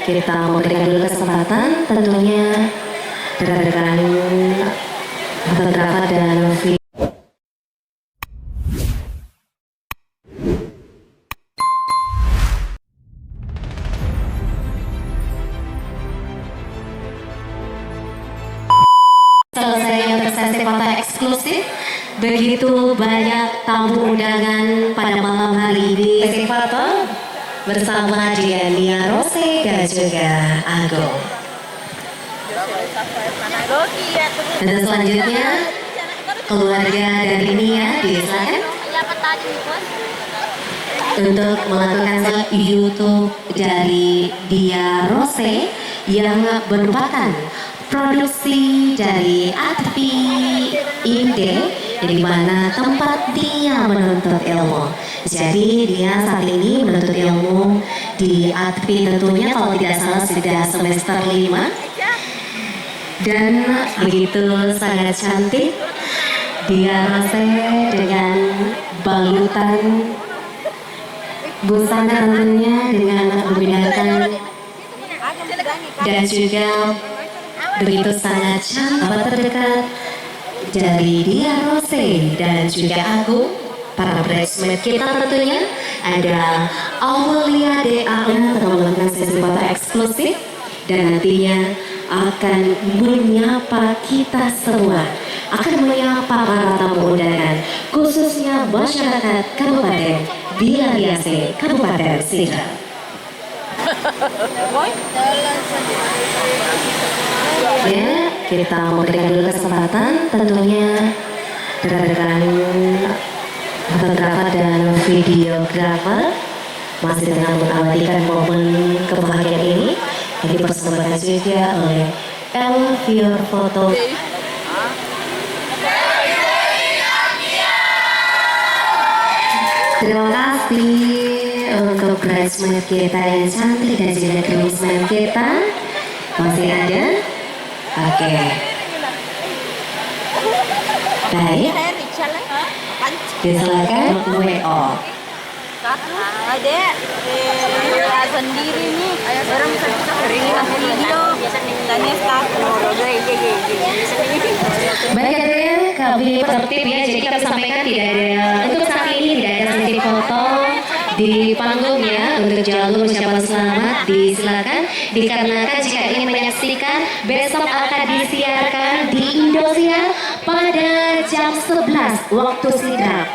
kita memberikan dulu kesempatan tentunya rekan-rekan fotografer dan video. Selesai untuk sesi foto eksklusif, begitu banyak tamu undangan pada malam hari ini. Sesi foto bersama dengan Nia Rose dan juga Agung. Dan selanjutnya keluarga dari Nia disilakan untuk melakukan YouTube dari Nia Rose yang merupakan produksi dari ATPI Inde, di mana tempat dia menuntut ilmu. Jadi dia saat ini menuntut ilmu di ATPI tentunya kalau tidak salah sudah semester 5. Dan begitu sangat cantik dia rasanya dengan balutan busana tentunya dengan membinakan dan juga begitu sangat cantik terdekat dari Nia Rose dan juga Agung. Para bridesmaid kita tentunya ada Aulia DA melakukan sesi foto eksklusif dan nantinya akan menyapa kita semua, akan menyapa para tamu undangan, khususnya masyarakat Kabupaten Biariase, Kabupaten Sidrap. Ya, kita memberikan dulu kesempatan tentunya rekan-rekan fotografer dan videografer masih dengan mengabadikan momen kebahagiaan ini yang dipersembahkan juga oleh Elvior Foto. Terima kasih untuk bridesmaid kita yang cantik dan juga groomsmen kita. Masih ada? Oke. Baik. Disilakan WO. Adek, sendiri nih. Orang sering video. Biasanya staff. Baik adanya, kami tertib ya. Jadi kami sampaikan tidak ada untuk saat ini tidak ada sesi foto di panggung ya. Untuk jalur ucapan selamat disilakan, dikarenakan jika ingin menyaksikan besok akan disiarkan di Indosiar pada jam 11 waktu Sidrap.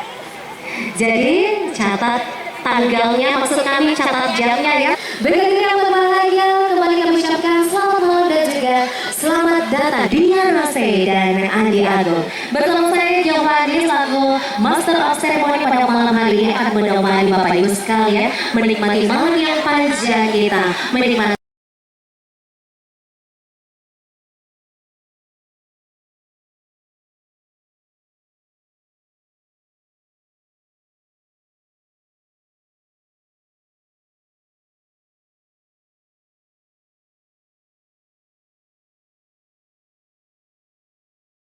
Jadi catat tanggalnya, maksud kami catat jamnya ya. Begitu yang berbahagia, kembali kami ucapkan selamat malam dan juga selamat datang Nia Rose dan Andi Agung. Bersama saya Giovanni selaku Master of Ceremony pada malam hari ini akan menemani Bapak Ibu sekalian menikmati malam yang panjang kita, menikmati